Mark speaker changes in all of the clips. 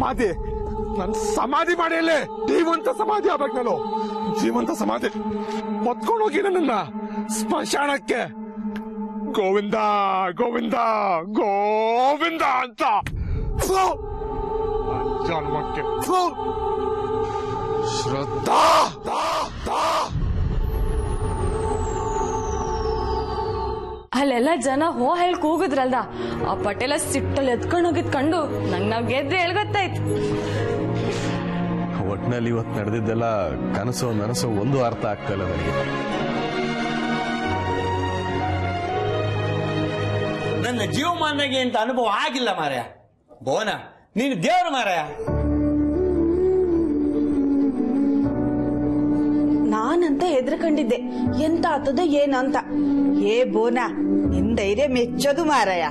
Speaker 1: ಸಮಾಧಿ ನನ್ ಸಮಾಧಿ ಮಾಡಿ ಅಲ್ಲೇ ಜೀವಂತ ಸಮಾಧಿ ಆಗ್ಬೇಕು ನಾನು ಜೀವಂತ ಸಮಾಧಿ ಹೊತ್ಕೊಂಡು ಹೋಗಿ ನನ್ನ ಸ್ಮಶಾನಕ್ಕೆ ಗೋವಿಂದ ಗೋವಿಂದ ಗೋವಿಂದ ಅಂತ ಜನ್ಮಕ್ಕೆ ಶ್ರದ್ಧಾ
Speaker 2: ಅಲ್ಲೆಲ್ಲ ಜನ ಹೋ ಹೇಳಿ ಕೂಗುದ್ರಲ್ದ ಆ ಪಟೇಲ ಸಿಟ್ಟಲ್ಲಿ ಎತ್ಕೊಂಡು ಹೋಗಿದ್ ಕಂಡು ನಂಗ್ ನಾವ್ ಗೆದ್ರೆ ಹೇಳ್ಗೊತ್ತಾಯ್ತು.
Speaker 3: ಒಟ್ನಲ್ಲಿ ಇವತ್ತು ನಡೆದಿದ್ದೆಲ್ಲ ಕನಸು ನನಸು ಒಂದು ಅರ್ಥ ಆಗ್ತಾ ಇಲ್ಲ ನನಗೆ.
Speaker 4: ನನ್ನ ಜೀವಮಾನಗೆ ಅಂತ ಅನುಭವ ಆಗಿಲ್ಲ ಮಾರಾಯ. ಬೋನ ನೀನು ದೇವ್ರ ಮಾರಾಯ.
Speaker 5: ನಾನಂತ ಹೆದರ್ಕೊಂಡಿದ್ದೆ ಎಂತ ಆತದ ಏನಂತ. ಏ ಬೋನ ನಿನ್ ಧೈರ್ಯ ಮೆಚ್ಚೋದು ಮಾರಾಯ.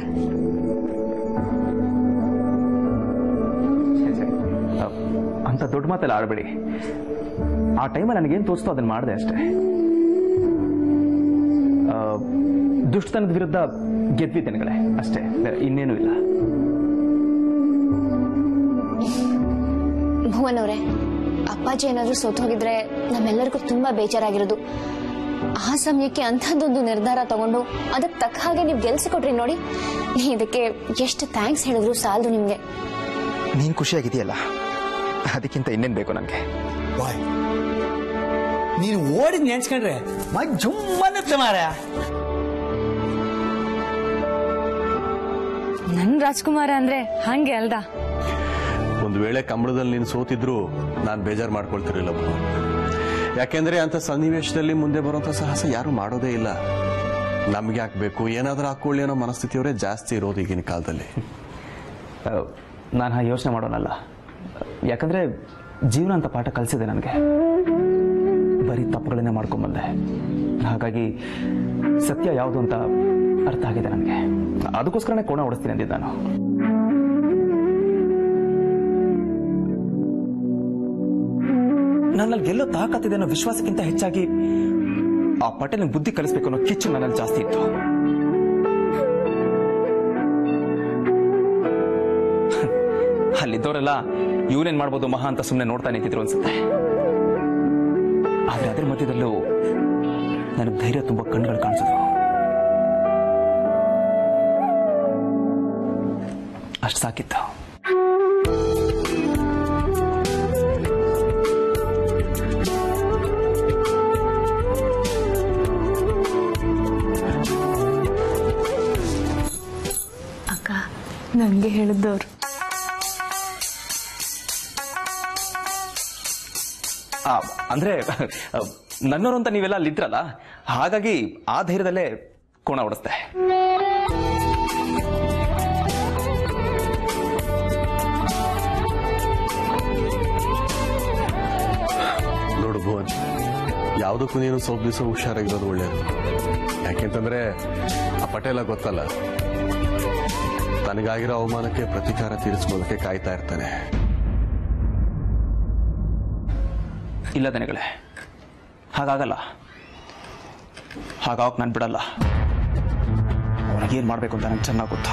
Speaker 6: ಅಂತ ದೊಡ್ಡ ಮಾತೆಲ್ಲ ಆಡಬೇಡಿ. ಆ ಟೈಮಲ್ಲಿ ನನಗೇನು ತೋರಿಸ್ತೋ ಅದನ್ನ ಮಾಡಿದೆ ಅಷ್ಟೇ. ದುಷ್ಟತನದ ವಿರುದ್ಧ ಗೆದ್ವಿ ಜನಗಳೇ ಅಷ್ಟೇ, ಇನ್ನೇನು ಇಲ್ಲ.
Speaker 7: ಭುವನ್ ಅವರೇ, ಅಪ್ಪಾಜಿ ಏನಾದ್ರೂ ಸೋತ್ ಹೋಗಿದ್ರೆ ನಮ್ಮೆಲ್ಲರಿಗೂ ತುಂಬಾ ಬೇಜಾರಾಗಿರೋದು. ಆ ಸಮಯಕ್ಕೆ ಅಂಥದ್ದೊಂದು ನಿರ್ಧಾರ ತಗೊಂಡು ಅದಕ್ಕೆ ತಕ್ಕ ಹಾಗೆ ನೀವು ಗೆಲ್ಸಿಕೊಟ್ರಿ ನೋಡಿ. ಇದಕ್ಕೆ ಎಷ್ಟು ಥ್ಯಾಂಕ್ಸ್ ಹೇಳಿದ್ರು ಸಾಲದು ನಿಮ್ಗೆ.
Speaker 6: ನೀನ್ ಖುಷಿಯಾಗಿದೆಯಲ್ಲ, ಅದಕ್ಕಿಂತ ಇನ್ನೇನ್ ಬೇಕು ನನಗೆ.
Speaker 4: ನೀನು ಓಡಿದ್ ನೆನ್ಸ್ಕೊಂಡ್ರೆ ಜುಮ್ಮನತ್ತೆ ಮಾರಾಯ.
Speaker 2: ನನ್ ರಾಜ್ಕುಮಾರ ಅಂದ್ರೆ ಹಂಗೆ ಅಲ್ದ.
Speaker 3: ಒಂದು ವೇಳೆ ಕಂಬಳದಲ್ಲಿ ನೀನು ಸೋತಿದ್ರು ನಾನು ಬೇಜಾರು ಮಾಡ್ಕೊಳ್ತಿರಲಿಲ್ಲ. ಯಾಕೆಂದ್ರೆ ಅಂತ ಸನ್ನಿವೇಶದಲ್ಲಿ ಮುಂದೆ ಬರುವಂತ ಸಾಹಸ ಯಾರು ಮಾಡೋದೇ ಇಲ್ಲ. ನಮ್ಗೆ ಹಾಕ್ಬೇಕು ಏನಾದ್ರೂ ಹಾಕೊಳ್ಳಿ ಅನ್ನೋ ಮನಸ್ಥಿತಿಯವರೇ ಜಾಸ್ತಿ ಇರೋದು ಈಗಿನ ಕಾಲದಲ್ಲಿ.
Speaker 6: ನಾನು ಯೋಚನೆ ಮಾಡೋನಲ್ಲ, ಯಾಕಂದ್ರೆ ಜೀವನ ಅಂತ ಪಾಠ ಕಲಿಸಿದೆ ನನಗೆ. ಬರೀ ತಪ್ಪುಗಳನ್ನೇ ಮಾಡ್ಕೊಂಡ್ಬಂದೆ. ಹಾಗಾಗಿ ಸತ್ಯ ಯಾವುದು ಅಂತ ಅರ್ಥ ಆಗಿದೆ ನನಗೆ. ಅದಕ್ಕೋಸ್ಕರನೇ ಕೋಣ ಓಡಿಸ್ತೀನಿ ಅಂದಿದ್ದೆ ನಾನು. ನನ್ನಲ್ಲಿ ಗೆಲ್ಲೋ ತಾಕತ್ತಿದೆ ಅನ್ನೋ ವಿಶ್ವಾಸಕ್ಕಿಂತ ಹೆಚ್ಚಾಗಿ ಆ ಪಟೇಲ್ ಬುದ್ಧಿ ಕಲಿಸ್ಬೇಕು ಅನ್ನೋ ಕಿಚ್ಚು ನನ್ನಲ್ಲಿ ಜಾಸ್ತಿ ಇತ್ತು. ಅಲ್ಲಿದ್ದವರೆಲ್ಲ ಇವನೇನ್ ಮಾಡ್ಬೋದು ಮಹಾ ಅಂತ ಸುಮ್ಮನೆ ನೋಡ್ತಾ ನಿಂತಿದ್ರು ಅನ್ಸುತ್ತೆ. ಆದ್ರೆ ಅದ್ರ ಮಧ್ಯದಲ್ಲೂ ನನಗೆ ಧೈರ್ಯ ತುಂಬಾ ಕಣ್ಣುಗಳು ಕಾಣಿಸಿದ್ವು. ಅಷ್ಟು ಸಾಕಿತ್ತು.
Speaker 2: ಅಕ್ಕ ನಂಗೆ ಹೇಳಿದ್ದವ್ರು.
Speaker 6: ಅಂದ್ರೆ ನನ್ನೋರು ಅಂತ ನೀವೆಲ್ಲ ಅಲ್ಲಿದ್ರಲ್ಲ, ಹಾಗಾಗಿ ಆ ಧೈರ್ಯದಲ್ಲೇ ಕೋಣ ಓಡಿಸ್ದೆ.
Speaker 3: ನೋಡು ಭುವನ್, ಯಾವುದಕ್ಕೂ ನೀನು ಸ್ವಲ್ಪ ದಿವಸ ಹುಷಾರಾಗಿರೋದು ಒಳ್ಳೇದು. ಯಾಕೆಂತಂದ್ರೆ ಆ ಪಟೇಲ ಗೊತ್ತಲ್ಲ, ತನಗಾಗಿರೋ ಅವಮಾನಕ್ಕೆ ಪ್ರತೀಕಾರ ತೀರಿಸ್ಕೊಳ್ಳೋಕೆ ಕಾಯ್ತಾ ಇರ್ತಾನೆ.
Speaker 6: ಇಲ್ಲ ದನಗಳೇ, ಹಾಗಾಗಲ್ಲ. ಹಾಗಾಗಕ್ಕೆ ನಾನು ಬಿಡಲ್ಲ. ಅವನಿಗೇನು ಮಾಡಬೇಕು ಅಂತ ನಂಗೆ ಚೆನ್ನಾಗಿ ಗೊತ್ತು.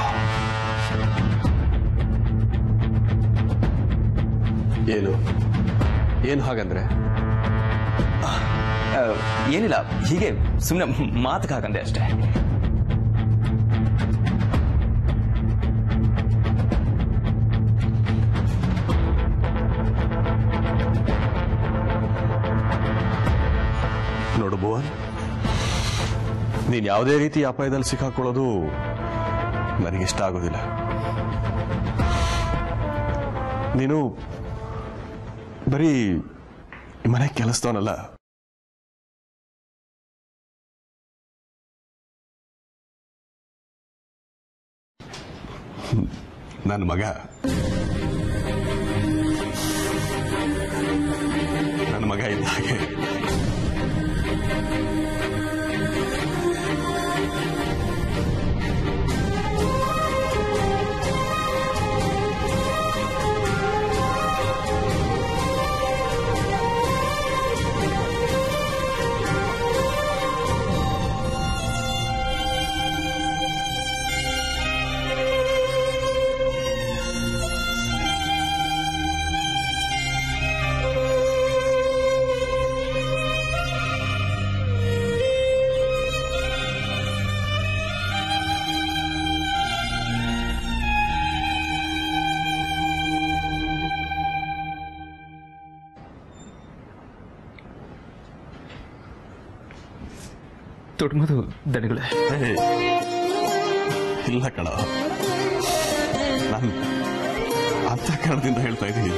Speaker 3: ಏನು ಹಾಗಂದ್ರೆ?
Speaker 6: ಏನಿಲ್ಲ, ಹೀಗೆ ಸುಮ್ಮನೆ ಮಾತಿಗೆ ಹಾಗಂದೆ ಅಷ್ಟೇ.
Speaker 3: ನೋಡು ಭುವನ್, ನೀನ್ ಯಾವುದೇ ರೀತಿ ಅಪಾಯದಲ್ಲಿ ಸಿಕ್ಕಾಕೊಳ್ಳೋದು ನನಗಿಷ್ಟ ಆಗೋದಿಲ್ಲ. ನೀನು ಬರೀ ಮನೆ ಕೆಲಸದವನಲ್ಲ, ನನ್ನ ಮಗ. ನನ್ನ ಮಗ ಇದ್ದ ಹಾಗೆ.
Speaker 6: ದೊಡ್ಡ ಮದು ದಣಿಗಳೇ.
Speaker 3: ಇಲ್ಲ ಕಣ, ನಾನು ಅಂತ ಕಾರಣದಿಂದ ಹೇಳ್ತಾ ಇದ್ದೀನಿ.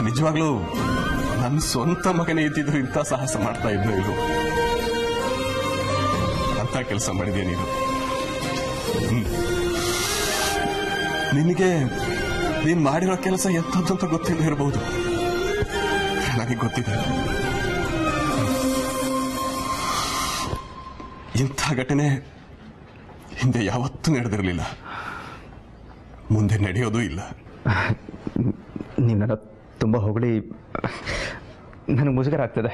Speaker 3: ನಿಜವಾಗ್ಲೂ ನನ್ನ ಸ್ವಂತ ಮಗನೇ ಇದ್ದಿದ್ರು ಇಂಥ ಸಾಹಸ ಮಾಡ್ತಾ ಇದ್ನೋ ಇದು ಅಂತ ಕೆಲಸ ಮಾಡಿದ್ಯಾ ನೀನು. ನಿನಗೆ ನೀನ್ ಮಾಡಿರೋ ಕೆಲಸ ಎಂಥದ್ದು ಅಂತ ಗೊತ್ತಿಲ್ಲ ಇರಬಹುದು, ನನಗೆ ಗೊತ್ತಿದೆ. ಇಂಥ ಘಟನೆ ಹಿಂದೆ ಯಾವತ್ತೂ ನಡೆದಿರಲಿಲ್ಲ, ಮುಂದೆ ನಡೆಯೋದೂ ಇಲ್ಲ.
Speaker 6: ನೀವು ನನ್ನ ತುಂಬ ಹೊಗಳಿ ನನಗೆ ಮುಜುಗರ ಆಗ್ತದೆ.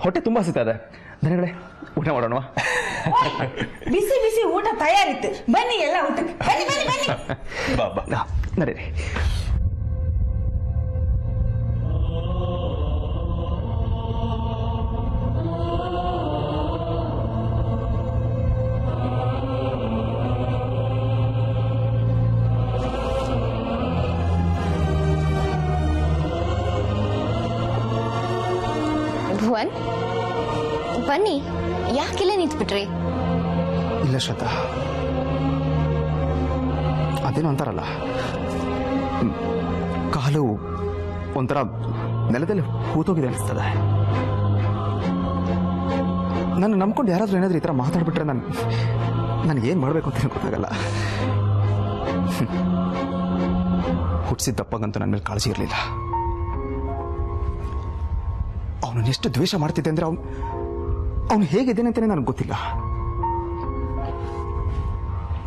Speaker 6: ಹೊಟ್ಟೆ ತುಂಬ ಹಸಿತಾ ಇದೆ. ಧನ್ಯಗಳೇ, ಊಟ ಮಾಡೋಣವಾ?
Speaker 5: ಬಿಸಿ ಬಿಸಿ ಊಟ ತಯಾರಿತ್ತು, ಬನ್ನಿ ಎಲ್ಲ ಊಟಕ್ಕೆ. ಬನ್ನಿ ಬನ್ನಿ ಬನ್ನಿ.
Speaker 3: ಬಾಬಾ
Speaker 6: ನಡೀರಿ.
Speaker 7: ಭುವನ್, ಬನ್ನಿ. ಯಾಕಿಲ್ಲ ನಿಂತ್ಬಿಟ್ರಿ?
Speaker 6: ಇಲ್ಲ ಶ್ರದ್ಧಾ, ಅದೇನೋ ಅಂತಾರಲ್ಲ, ಕಾಲು ಒಂಥರ ನೆಲದಲ್ಲಿ ಹೂತೋಗಿದೆ ಅನಿಸ್ತದೆ. ನಾನು ನಂಬ್ಕೊಂಡು ಯಾರಾದ್ರೂ ಏನಾದ್ರೂ ಈ ಥರ ಮಾತಾಡ್ಬಿಟ್ರೆ ನನಗೇನು ಮಾಡಬೇಕು ಅಂತ ಗೊತ್ತಾಗಲ್ಲ. ಹುಟ್ಟಿಸಿದ ತಪ್ಪಾಗಂತೂ ನನ್ನ ಮೇಲೆ ಕಾಳಜಿ ಇರಲಿಲ್ಲ. ಅವನನ್ನು ಎಷ್ಟು ದ್ವೇಷ ಮಾಡ್ತಿದ್ದೆ ಅಂದ್ರೆ ಅವನು ಹೇಗಿದ್ದೇನೆ ಅಂತಾನೆ ನನಗೆ ಗೊತ್ತಿಲ್ಲ.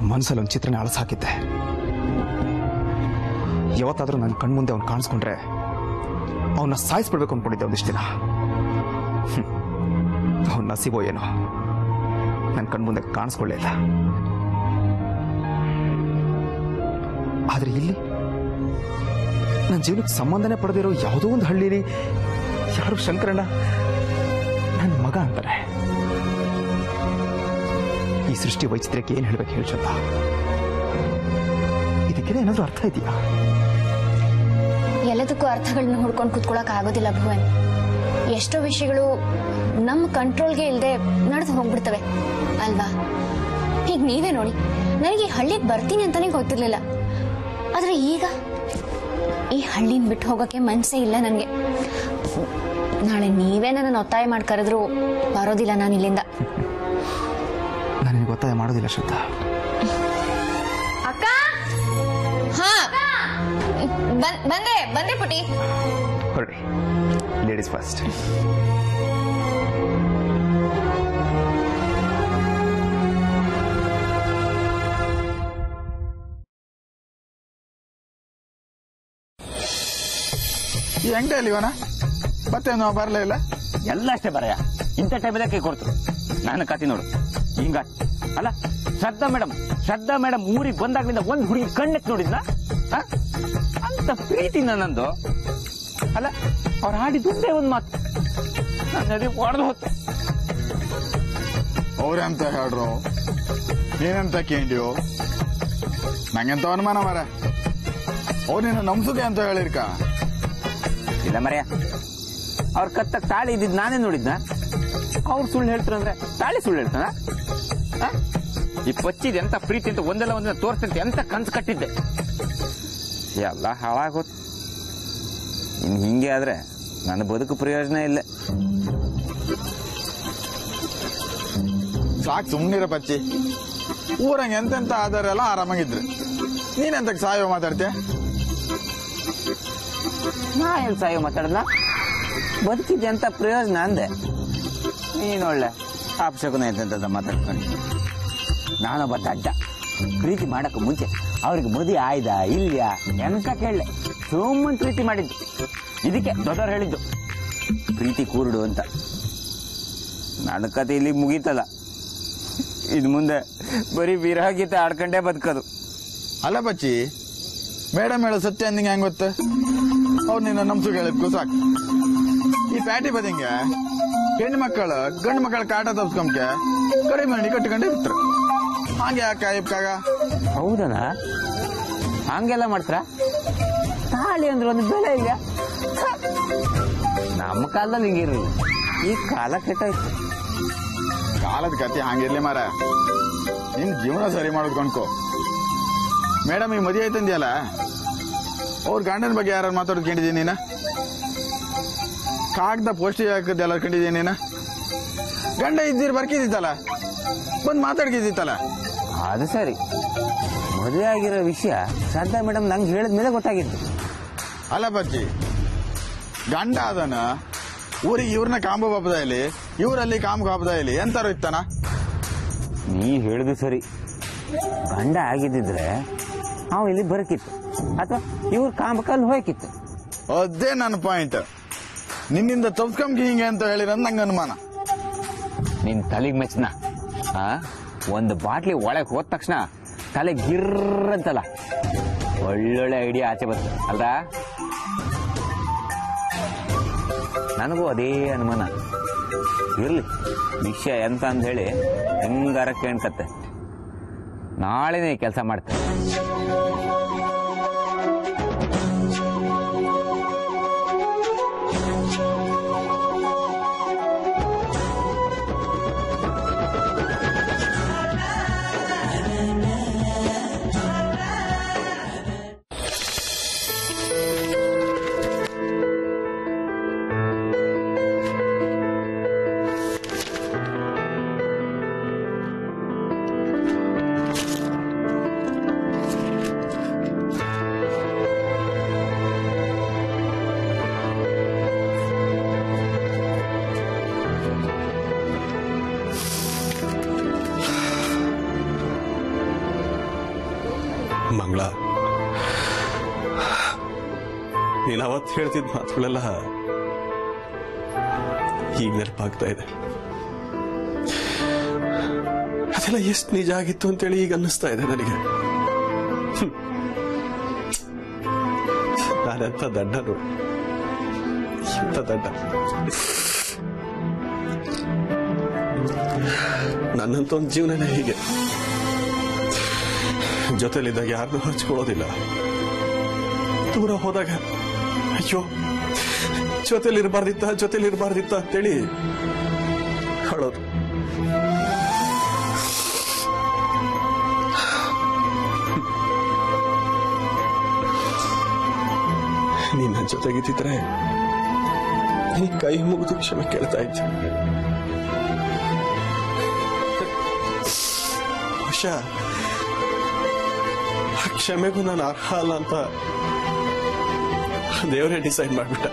Speaker 6: ಮನಸ್ಸಲ್ಲಿ ಒಂದು ಚಿತ್ರನ ಅಳಸ ಹಾಕಿದ್ದೆ. ಯಾವತ್ತಾದ್ರೂ ನನ್ನ ಕಣ್ಮುಂದೆ ಅವ್ನು ಕಾಣಿಸ್ಕೊಂಡ್ರೆ ಅವನ್ನ ಸಾಯಿಸ್ಬಿಡ್ಬೇಕು ಅನ್ಕೊಂಡಿದ್ದೆ ಒಂದಿಷ್ಟು ದಿನ. ಅವನ ನಸೀಬೋ ಏನೋ ನನ್ನ ಕಣ್ಮುಂದೆ ಕಾಣಿಸ್ಕೊಳ್ಳೇ ಇಲ್ಲ. ಆದ್ರೆ ಇಲ್ಲಿ ನನ್ನ ಜೀವನಕ್ಕೆ ಸಂಬಂಧನೇ ಪಡೆದಿರೋ ಯಾವುದೋ ಒಂದು ಹಳ್ಳಿಲಿ ಯಾರು ಶಂಕರಣ್ಣ ನನ್ನ ಮಗ ಅಂತಾರೆ. ಈ ಸೃಷ್ಟಿ ವೈಚಿತ್ರ್ಯಕ್ಕೆ ಏನ್ ಹೇಳ್ಬೇಕು ಹೇಳಿ ಶ್ರದ್ಧಾ? ಇದಕ್ಕೆಲ್ಲ ಏನಾದ್ರೂ ಅರ್ಥ ಇದೆಯಾ?
Speaker 7: ಎಲ್ಲದಕ್ಕೂ ಅರ್ಥಗಳನ್ನ ಹುಡ್ಕೊಂಡು ಕುತ್ಕೊಳಕ್ ಆಗೋದಿಲ್ಲ ಭುವನ್. ಎಷ್ಟೋ ವಿಷಯಗಳು ನಮ್ಮ ಕಂಟ್ರೋಲ್ಗೆ ಇಲ್ಲದೆ ನಡೆದು ಹೋಗ್ಬಿಡ್ತವೆ ಅಲ್ವಾ? ಈಗ ನೀವೇ ನೋಡಿ, ನನಗೆ ಈ ಹಳ್ಳಿಗೆ ಬರ್ತೀನಿ ಅಂತಾನೆ ಗೊತ್ತಿರ್ಲಿಲ್ಲ. ಆದ್ರೆ ಈಗ ಈ ಹಳ್ಳಿನ ಬಿಟ್ಟು ಹೋಗಕ್ಕೆ ಮನ್ಸೇ ಇಲ್ಲ ನನಗೆ. ನಾಳೆ ನೀವೇ ನನ್ನ ಒತ್ತಾಯ ಮಾಡಿ ಕರೆದ್ರು ಬರೋದಿಲ್ಲ ನಾನು ಇಲ್ಲಿಂದ.
Speaker 6: ನನಗೆ ಒತ್ತಾಯ ಮಾಡೋದಿಲ್ಲ ಶ್ರದ್ಧಾ.
Speaker 7: ಅಕ್ಕ, ಹಾ ಬಂದೆ ಬಂದೆ ಪುಟಿ.
Speaker 6: ಹೊರಡಿ, ಲೇಡೀಸ್ ಫಸ್ಟ್.
Speaker 8: ಈ ಅಂಗಡಿಯಲ್ಲಿ ಇವನ ಮತ್ತೆ ಬರಲೇ ಇಲ್ಲ.
Speaker 9: ಎಲ್ಲ ಅಷ್ಟೇ ಬರಯ, ಇಂಥ ಟೈಮಲ್ಲೇ ಕೊಡ್ತರು. ನಾನು ಕತಿ ನೋಡು ಹಿಂಗ ಅಲ್ಲ. ಶ್ರದ್ಧಾ ಮೇಡಮ್ ಊರಿಗೆ ಬಂದಾಗ್ಲಿಂದ ಒಂದ್ ಹುಡುಗಿ ಕಣ್ಣೆತ್ ನೋಡಿದ್ನ ಅಂತ ಪ್ರೀತಿ ನಂದು ಅಲ್ಲ. ಅವ್ರು ಹಾಡಿದ್ದೇ ಒಂದ್ ಮಾತು ನನ್ನ ಹೊಡೆದು ಹೊತ್ತು.
Speaker 8: ಅವ್ರೆಂತ ಹೇಳ್ರು, ಏನಂತ ಕೇಂದ್ಯೋ? ನಂಗೆಂತ ಅನುಮಾನ ಮಾರ. ಅವ್ರು ನಿನ್ನ ನಮ್ಸುಗೆ ಅಂತ ಹೇಳಿರ್ಕ?
Speaker 9: ಇಲ್ಲ ಮರ್ಯ, ಅವ್ರ ಕತ್ತಕ್ ತಾಳಿ ಇದ್ದಿದ್ ನಾನೇ ನೋಡಿದ್ನ. ಅವ್ರು ಸುಳ್ಳು ಹೇಳ್ತಾರಂದ್ರೆ ತಾಳಿ ಸುಳ್ಳು ಹೇಳ್ತಾನ? ಈ ಪಚ್ಚಿದ್ ಎಂತ ಪ್ರೀತಿ ಅಂತ ಒಂದಲ್ಲ ಒಂದಿನ ತೋರಿಸ್ತಂತ ಎಂತ ಕನ್ಸು ಕಟ್ಟಿದ್ದೆ. ಎಲ್ಲ ಹಾಳಾಗೋತ್. ಇನ್ ಹಿಂಗೆ ಆದ್ರೆ ನನ್ನ ಬದುಕು ಪ್ರಯೋಜನ ಇಲ್ಲ.
Speaker 8: ಸಾಕು ಸುಮ್ನಿರ ಪಚ್ಚಿ. ಊರಂಗ ಎಂತೆಂತ ಆಧಾರೆಲ್ಲ ಆರಾಮಾಗಿದ್ರು, ನೀನೆಂತಕ್ ಸಾಯೋ ಮಾತಾಡ್ತೀಯ?
Speaker 9: ನಾ ಏನ್ ಸಾಯೋ ಮಾತಾಡಲ್ಲ, ಬದುಕಿದ್ದೆ ಅಂತ ಪ್ರಯೋಜನ ಅಂದೆ. ನೀನೊಳ್ಳೆ ಆಪ್ಷಕನ ಎಂತೆಂತ ಮಾತಾಡ್ಕೊಂಡು. ನಾನೊಬ್ಬ ದಡ್ಡ. ಪ್ರೀತಿ ಮಾಡಕ್ಕೂ ಮುಂಚೆ ಅವ್ರಿಗೆ ಮದುವೆ ಆಯ್ದ ಇಲ್ಯ ಎಂತ ಕೇಳಲೆ, ಸುಮ್ಮನ್ ಪ್ರೀತಿ ಮಾಡಿದ್ದು. ಇದಕ್ಕೆ ದೊಡ್ಡವ್ರು ಹೇಳಿದ್ದು ಪ್ರೀತಿ ಕೂರುಡು ಅಂತ. ನನ್ನ ಕತೆ ಇಲ್ಲಿ ಮುಗೀತಲ್ಲ. ಇದ್ ಮುಂದೆ ಬರೀ ವಿರಹ ಗೀತೆ ಆಡ್ಕೊಂಡೇ ಬದುಕೋದು.
Speaker 8: ಅಲ್ಲ ಬಚ್ಚಿ, ಮೇಡಮ್ ಹೇಳೋ ಸತ್ಯ ಅಂದಿಂಗ ಹೆಂಗ್ ಗೊತ್ತ? ಅವ್ರು ನಿನ್ನ ನಮ್ಸು ಹೇಳಿದ್ಕೋ ಸಾಕು. ಈ ಪ್ಯಾಟಿ ಬದಿಂಗೆ ಹೆಣ್ಣು ಮಕ್ಕಳು ಗಂಡು ಮಕ್ಕಳ ಕಾಟ ತಪ್ಸ್ಕೊಂಬಕ್ಕೆ ಕಡೆ ಮಣ್ಣಿ ಕಟ್ಕೊಂಡೇ ಬಿಟ್ರು. ಹಾಗೆ ಯಾಕ ಇಪ್ಕಾಗ?
Speaker 9: ಹೌದನ? ಹಂಗೆಲ್ಲ ಮಾಡ್ತಾರ? ತಾಳಿ ಅಂದ್ರೆ ಒಂದು ಬೆಲೆ ಇಲ್ಲ. ನಮ್ಮ ಕಾಲದಲ್ಲಿ ಹಿಂಗಿರಲಿಲ್ಲ, ಈ ಕಾಲ ಕೆಟ್ಟಾಯ್ತು.
Speaker 8: ಕಾಲದ ಕತೆ ಹಂಗಿರ್ಲಿ ಮಾರ, ನಿನ್ ಜೀವನ ಸರಿ ಮಾಡೋದು ಕಣ್ಕೋ. ಮೇಡಮ್ ಈ ಮದುವೆ ಆಯ್ತಂದ್ಯಲ್ಲ, ಅವ್ರ ಗಂಡನ ಬಗ್ಗೆ ಯಾರು ಮಾತಾಡೋದು ಕಂಡಿದ್ದೀನಿ ನೀನ? ಕಾಗ್ದ ಪೋಸ್ಟಿಗೆ ಹಾಕದೆಲ್ಲ ಕಂಡಿದ್ದೀನಿ ನೀನ? ಗಂಡ ಇದ್ದೀರಿ ಬರ್ಕಿದ್ದಿತ್ತಲ್ಲ, ಬಂದು ಮಾತಾಡ್ಕಿದ್ದಿತ್ತಲ್ಲ.
Speaker 9: ಅದು ಸರಿ, ಮದುವೆ ಆಗಿರೋ ವಿಷಯ ಶ್ರದ್ಧಾ ಮೇಡಮ್ ನಂಗೆ ಹೇಳಿದ್ಮೇಲೆ ಗೊತ್ತಾಗಿತ್ತು.
Speaker 8: ಅಲ್ಲ ಬಚ್ಚಿ, ಗಂಡ ಅದನ ಊರಿಗೆ ಇವ್ರನ್ನ ಕಾಂಬ ಹಬ್ಬದ ಇಲ್ಲಿ, ಇವರಲ್ಲಿ ಕಾಂಬ ಹಬ್ಬದ ಇಲ್ಲಿ ಎಂತಾರು ಇತ್ತಾನ?
Speaker 9: ನೀ ಹೇಳಿದು ಸರಿ, ಗಂಡ ಆಗಿದ್ದಿದ್ರೆ ಅವ ಇಲ್ಲಿ ಬರಕಿತ್ತು, ಅಥವಾ ಇವ್ರ ಕಾಂಬಕಲ್ಲಿ ಹೋಯ್ಕಿತ್ತು.
Speaker 8: ಅದೇ ನನ್ನ ಪಾಯಿಂಟ್. ನಿನ್ನಿಂದ ತಪ್ಸ್ಕಂಬಿ ಹಿಂಗೆ ಅಂತ ಹೇಳಿರೋದು ನಂಗೆ ಅನುಮಾನ.
Speaker 9: ನಿನ್ ತಲೆಗ್ ಮೆಚ್ಚನ ಒಂದು ಬಾಟ್ಲಿ ಒಳಗೆ ಹೋದ ತಕ್ಷಣ ತಲೆ ಗಿರ್ರ ಅಂತಲ್ಲ, ಒಳ್ಳೊಳ್ಳೆ ಐಡಿಯಾ ಆಚೆ ಬಂತು ಅಲ್ದ? ನನಗೂ ಅದೇ ಅನುಮಾನ. ಇರ್ಲಿ, ವಿಷಯ ಎಂತ ಅಂತ ಹೇಳಿ ಹೆಂಗಾರ ಕೇಳ್ಕತ್ತೆ. ನಾಳೆನೇ ಕೆಲಸ ಮಾಡ್ತೇನೆ.
Speaker 3: ಮಂಗಳ, ನೀನು ಅವತ್ತು ಹೇಳ್ತಿದ್ದ ಮಾತುಗಳೆಲ್ಲ ಈಗ ನೆನಪಾಗ್ತಾ ಇದೆ. ಅದೆಲ್ಲ ಎಷ್ಟು ನಿಜ ಆಗಿತ್ತು ಅಂತೇಳಿ ಈಗ ಅನ್ನಿಸ್ತಾ ಇದೆ ನನಗೆ. ನಾನೆಂತ ದಡ್ಡ ನೋಡು, ಎಂತ ದಡ್ಡ. ನನ್ನಂತ ಒಂದು ಜೀವನನೇ ಹೀಗೆ, ಜೊತೆಲಿದ್ದಾಗ ಯಾರನ್ನೂ ಹಂಚ್ಕೊಳ್ಳೋದಿಲ್ಲ. ದೂರ ಹೋದಾಗ ಅಯ್ಯೋ ಜೊತೆಲಿರ್ಬಾರ್ದಿತ್ತ ಅಂತೇಳಿ ಹೇಳೋದು. ನೀನ್ ನನ್ನ ಜೊತೆಗಿದ್ದಿದ್ರೆ ನೀ ಕೈ ಮುಗಿದು ಕ್ಷಮೆ ಕೇಳ್ತಾ ಇದ್ದೆ. ಬಹುಶಃ ಕ್ಷಮೆಗೂ ನಾನು ಅರ್ಹ ಅಲ್ಲ ಅಂತ ದೇವರೇ ಡಿಸೈಡ್ ಮಾಡ್ಬಿಟ್ಟ.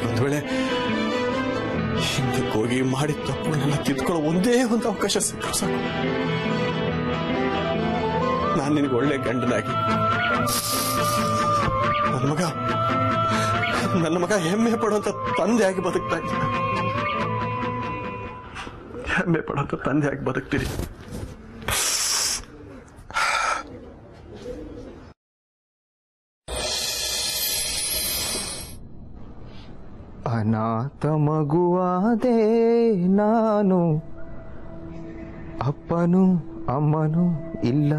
Speaker 3: ಒಂದ್ ವೇಳೆ ಹಿಂದಕ್ಕೆ ಹೋಗಿ ಮಾಡಿದ ತಪ್ಪುಗಳನ್ನೆಲ್ಲ ತಿದ್ಕೊಳ್ಳೋ ಒಂದೇ ಒಂದು ಅವಕಾಶ ಸಿಕ್ಕರು ಸಾಕು, ನಾನು ನಿನಗೆ ಒಳ್ಳೆ ಗಂಡನಾಗಿ ನನ್ನ ಮಗ ಹೆಮ್ಮೆ ಪಡುವಂತ ತಂದೆಯಾಗಿ ಬದುಕ್ತಾ ಇದ್ದೀನಿ. ಹೆಮ್ಮೆ ಪಡುವಂತ ತಂದೆಯಾಗಿ ಬದುಕ್ತೀರಿ.
Speaker 6: ಅನಾಥ ಮಗುವಾದೆ ನಾನು, ಅಪ್ಪನು ಅಮ್ಮನು ಇಲ್ಲ,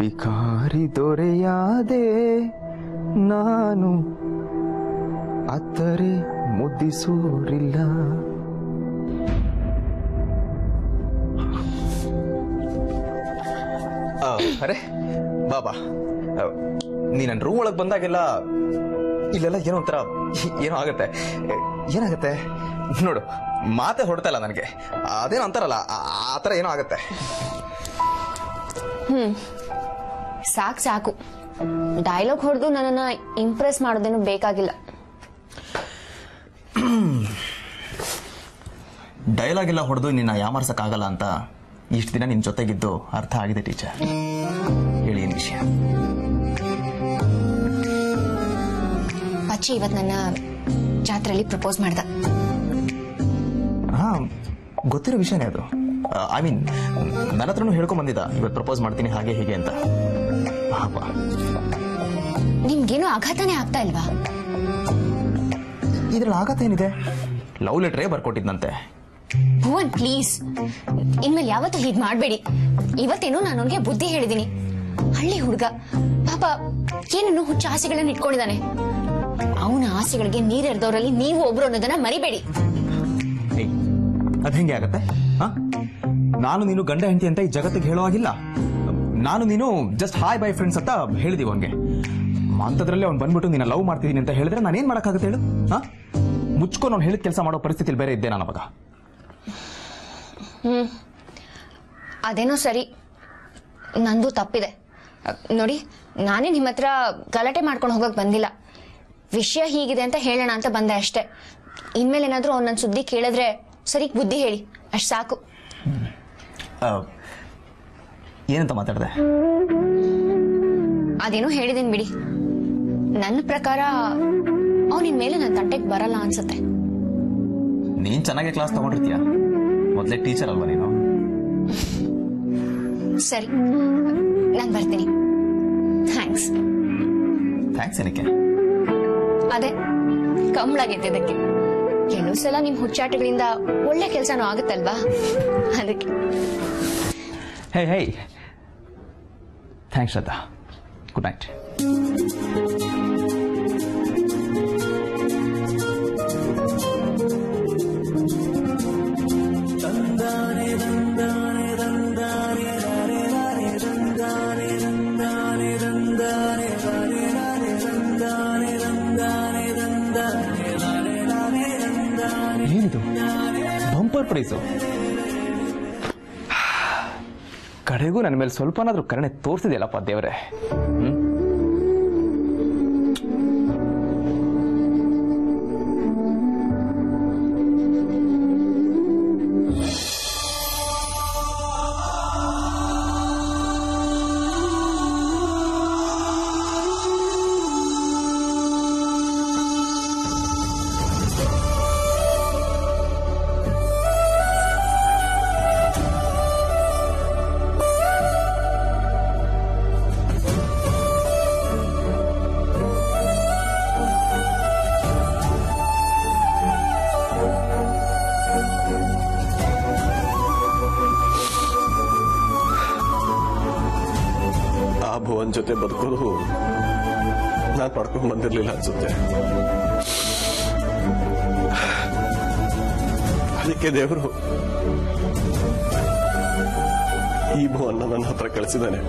Speaker 6: ಬಿಕಾರಿ ದೊರೆಯಾದೆ ನಾನು, ಅತ್ತರೆ ಮುದ್ದಿಸೂರಿಲ್ಲ.
Speaker 10: ಅರೆ ಬಾಬಾ, ನೀ ನನ್ನ ರೂಮ್ ಒಳಗೆ ಬಂದಾಗೆಲ್ಲ ಇಲ್ಲೆಲ್ಲ ಏನೋ ಒಂಥರ ಏನೋ ಆಗತ್ತೆ. ಏನಾಗತ್ತೆ ನೋಡು, ಮಾತೆ ಹೊಡ್ತಾ ಇಲ್ಲ ನನಗೆ. ಅದೇನೋ ಅಂತಾರಲ್ಲ, ಆ ಥರ ಏನೋ ಆಗತ್ತೆ.
Speaker 7: ಸಾಕು, ಡೈಲಾಗ್ ಹೊಡೆದು ನನ್ನನ್ನ ಇಂಪ್ರೆಸ್ ಮಾಡೋದೇನು ಬೇಕಾಗಿಲ್ಲ.
Speaker 10: ಡೈಲಾಗ್ ಎಲ್ಲ ಹೊಡೆದು ನಿನ್ನ ಯಾಮಾರ್ಸಕ್ಕಾಗಲ್ಲ ಅಂತ ಇಷ್ಟು ದಿನ ನಿನ್ ಜೊತೆಗಿದ್ದು ಅರ್ಥ ಆಗಿದೆ ಟೀಚರ್. ಹೇಳಿ ಏನ್ ವಿಷಯ?
Speaker 7: ಪಚ್ಚಿ ಇವತ್ತು ನನ್ನ ಜಾತ್ರೆಯಲ್ಲಿ ಪ್ರಪೋಸ್ ಮಾಡ್ದ.
Speaker 10: ಹಾ, ಗೊತ್ತಿರೋ ವಿಷಯನೇ ಅದು. ಐ ಮೀನ್ ನನ್ನ ಹತ್ರನೂ ಹೇಳ್ಕೊಂಡ್ ಬಂದಿದ್ದ, ಇವತ್ತು ಪ್ರಪೋಸ್ ಮಾಡ್ತೀನಿ ಹಾಗೆ ಹೀಗೆ ಅಂತ.
Speaker 7: ನಿಮ್ಗೇನು ಆಘಾತನೇ ಆಗ್ತಾ ಇಲ್ವಾ?
Speaker 10: ಇದ್ರಲ್ಲಿ ಆಘಾತ ಏನಿದೆ? ಲವ್ ಲೆಟ್ರೇ ಬರ್ಕೊಟ್ಟಿದ್ನಂತೆ.
Speaker 7: ಭುವನ್ ಪ್ಲೀಸ್, ಇನ್ಮೇಲೆ ಯಾವತ್ತೂ ಹೀಗ್ ಮಾಡ್ಬೇಡಿ. ಇವತ್ತೇನೋ ನಾನು ಅವನಿಗೆ ಬುದ್ಧಿ ಹೇಳಿದೀನಿ. ಹಳ್ಳಿ ಹುಡುಗ ಪಾಪ ಏನನ್ನು ಹುಚ್ಚ ಆಸೆಗಳನ್ನ ಇಟ್ಕೊಂಡಿದ್ದಾನೆ. ಅವನ ಆಸೆಗಳಿಗೆ ನೀರೆರೆದವರಲ್ಲಿ ನೀವು ಒಬ್ರು ಅನ್ನೋದನ್ನ ಮರಿಬೇಡಿ.
Speaker 10: ಅದ್ ಹೆಂಗೆ ಆಗತ್ತೆ? ನಾನು ನೀನು ಗಂಡ ಹೆಂಡತಿ ಅಂತ ಈ ಜಗತ್ತಿಗೆ ಹೇಳೋ ಆಗಿಲ್ಲ. ನಾನು ನೀನು ಜಸ್ಟ್ ಹಾಯ್ ಬೈ ಫ್ರೆಂಡ್ಸ್ ಅಂತ ಹೇಳಿದೀವಿ ಅವನ್ಗೆ. ಅಂತದ್ರಲ್ಲಿ ಅವ್ನು ಬಂದ್ಬಿಟ್ಟು ನೀನು ಲವ್ ಮಾಡ್ತಿದ್ದೀನಿ ಅಂತ ಹೇಳಿದ್ರೆ ನಾನೇನ್ ಮಾಡಕ್ಕಾಗತ್ತೆ ಹೇಳು? ಮುಚ್ಕೊಂಡು ಅವ್ನು ಹೇಳಿದ ಕೆಲಸ ಮಾಡೋ ಪರಿಸ್ಥಿತಿಲಿ ಬೇರೆ ಇದ್ದೆ ನಾನು ಅವಾಗ.
Speaker 7: ಅದೇನೋ ಸರಿ, ನಂದು ತಪ್ಪಿದೆ ನೋಡಿ. ನಾನೇ ನಿಮ್ಮ ಹತ್ರ ಗಲಾಟೆ ಮಾಡ್ಕೊಂಡು ಹೋಗಕ್ ಬಂದಿಲ್ಲ. ವಿಷಯ ಹೀಗಿದೆ ಅಂತ ಹೇಳೋಣ ಅಂತ ಬಂದೆ ಅಷ್ಟೇ. ಇನ್ಮೇಲೆ ಏನಾದ್ರೂ ಅವ್ನ ನನ್ನ ಸುದ್ದಿ ಕೇಳಿದ್ರೆ ಸರಿ ಬುದ್ಧಿ ಹೇಳಿ, ಅಷ್ಟ್ ಸಾಕು.
Speaker 10: ಏನಂತ ಮಾತಾಡ್ದೆ?
Speaker 7: ಅದೇನೋ ಹೇಳಿದೀನಿ ಬಿಡಿ. ನನ್ನ ಪ್ರಕಾರ ಅವನಿನ್ ಮೇಲೆ ನನ್ನ ತಂಟೆಗೆ ಬರಲ್ಲ ಅನ್ಸುತ್ತೆ.
Speaker 10: ನೀನ್ ಚೆನ್ನಾಗಿ ಕ್ಲಾಸ್ ತಗೊಂಡಿರ್ತೀಯ, ಮೊದಲೇ ಟೀಚರ್ ಅಲ್ವಾ ನೀನು?
Speaker 7: ಸರಿ, ನಾನು ಬರ್ತೀನಿ. ಥ್ಯಾಂಕ್ಸ್.
Speaker 10: ಥ್ಯಾಂಕ್ಸ್ ಏನಕ್ಕೆ?
Speaker 7: ಅದೇ ಕಂಬಳಾಗಿದ್ದಕ್ಕೆ. ಕೆಲವು ಸಲ ನಿಮ್ ಹುಚ್ಚಾಟಗಳಿಂದ ಒಳ್ಳೆ ಕೆಲಸನೂ ಆಗುತ್ತಲ್ವಾ, ಅದಕ್ಕೆ.
Speaker 6: ಹೇ ಹೇ, ಥ್ಯಾಂಕ್ಸ್ ಶ್ರದ್ಧಾ. Good night. ಏನಿದು ಬಂಪರ್ ಪ್ರೈಸು? ಕಡೆಗೂ ನನ್ನ ಮೇಲೆ ಸ್ವಲ್ಪನಾದ್ರೂ ಕರುಣೆ ತೋರಿಸಿದೆಯಲ್ಲಪ್ಪ ದೇವರೇ.
Speaker 3: ಭುವನ್ ಜೊತೆ ಬದುಕೋದು ನಾನು ಪಡ್ಕೊಂಡು ಬಂದಿರ್ಲಿಲ್ಲ ಅನ್ಸುತ್ತೆ. ಅದಕ್ಕೆ ದೇವರು ಈ ಭುವನ್ನ ನನ್ನ ಹತ್ರ ಕಳಿಸಿದ್ದಾನೆ.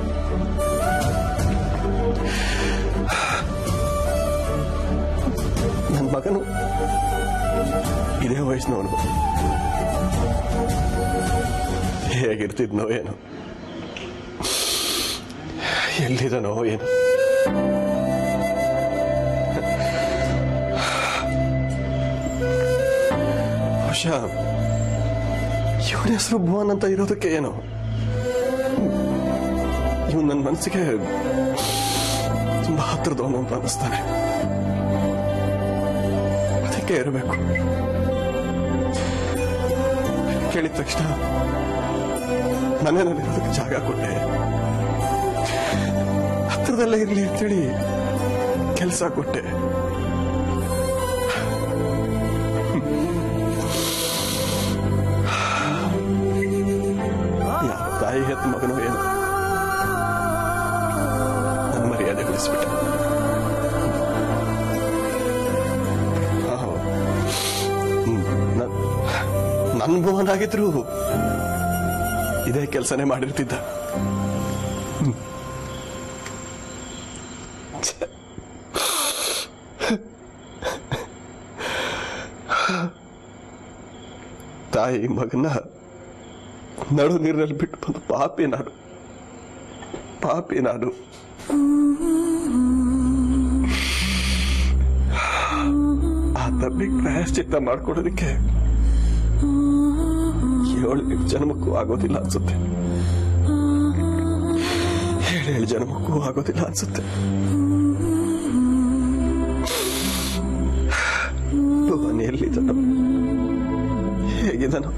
Speaker 3: ನನ್ನ ಮಗನು ಇದೇ ವಯಸ್ಸಿನವನು, ಹೇಗಿರ್ತಿದ್ನೋ ಏನೋ, ಎಲ್ಲಿದನೋ ಏನು. ಬಹುಶಃ ಇವನ ಹೆಸರು ಭುವನ್ ಅಂತ ಇರೋದಕ್ಕೆ ಏನೋ ಇವನು ನನ್ನ ಮನಸ್ಸಿಗೆ ತುಂಬಾ ಹತ್ತಿರದವನು ಅಂತ ಅನಿಸ್ತಾನೆ. ಅದಕ್ಕೆ ಇರಬೇಕು. ಕೇಳಿದ ತಕ್ಷಣ ಮನೆಯಲ್ಲಿರೋದಕ್ಕೆ ಜಾಗ ಕೊಟ್ಟೆ, ಹತ್ರದಲ್ಲೇ ಇರ್ಲಿ ಅಂತೇಳಿ ಕೆಲಸ ಕೊಟ್ಟೆ. ಯಾವ ತಾಯಿ ಹೆತ್ತ ಮಗನೋ ಏನು ನನ್ನ ಮರ್ಯಾದೆ ಉಳಿಸ್ಬಿಟ್ಟೆ. ನನ್ನ ಭುವನ್ ಆಗಿದ್ರು ಇದೇ ಕೆಲಸನೇ ಮಾಡಿರ್ತಿದ್ದ. ತಾಯಿ ಮಗನ ನಡು ನೀರಿನಲ್ಲಿ ಬಿಟ್ಟು ಬಂದು ಪಾಪಿ ನಾನು. ಆ ತಪ್ಪಿಗೆ ಪ್ರಾಯಶ್ಚಿತ್ತ ಮಾಡ್ಕೊಡೋದಕ್ಕೆ 7 ಜನ್ಮಕ್ಕೂ ಆಗೋದಿಲ್ಲ ಅನ್ಸುತ್ತೆ. 7 ಜನ್ಮಕ್ಕೂ ಆಗೋದಿಲ್ಲ ಅನ್ಸುತ್ತೆ. ಭುವನ್ ಎಲ್ಲಿದ್ದಾನೋ, ಹೇಗಿದ್ದಾನೋ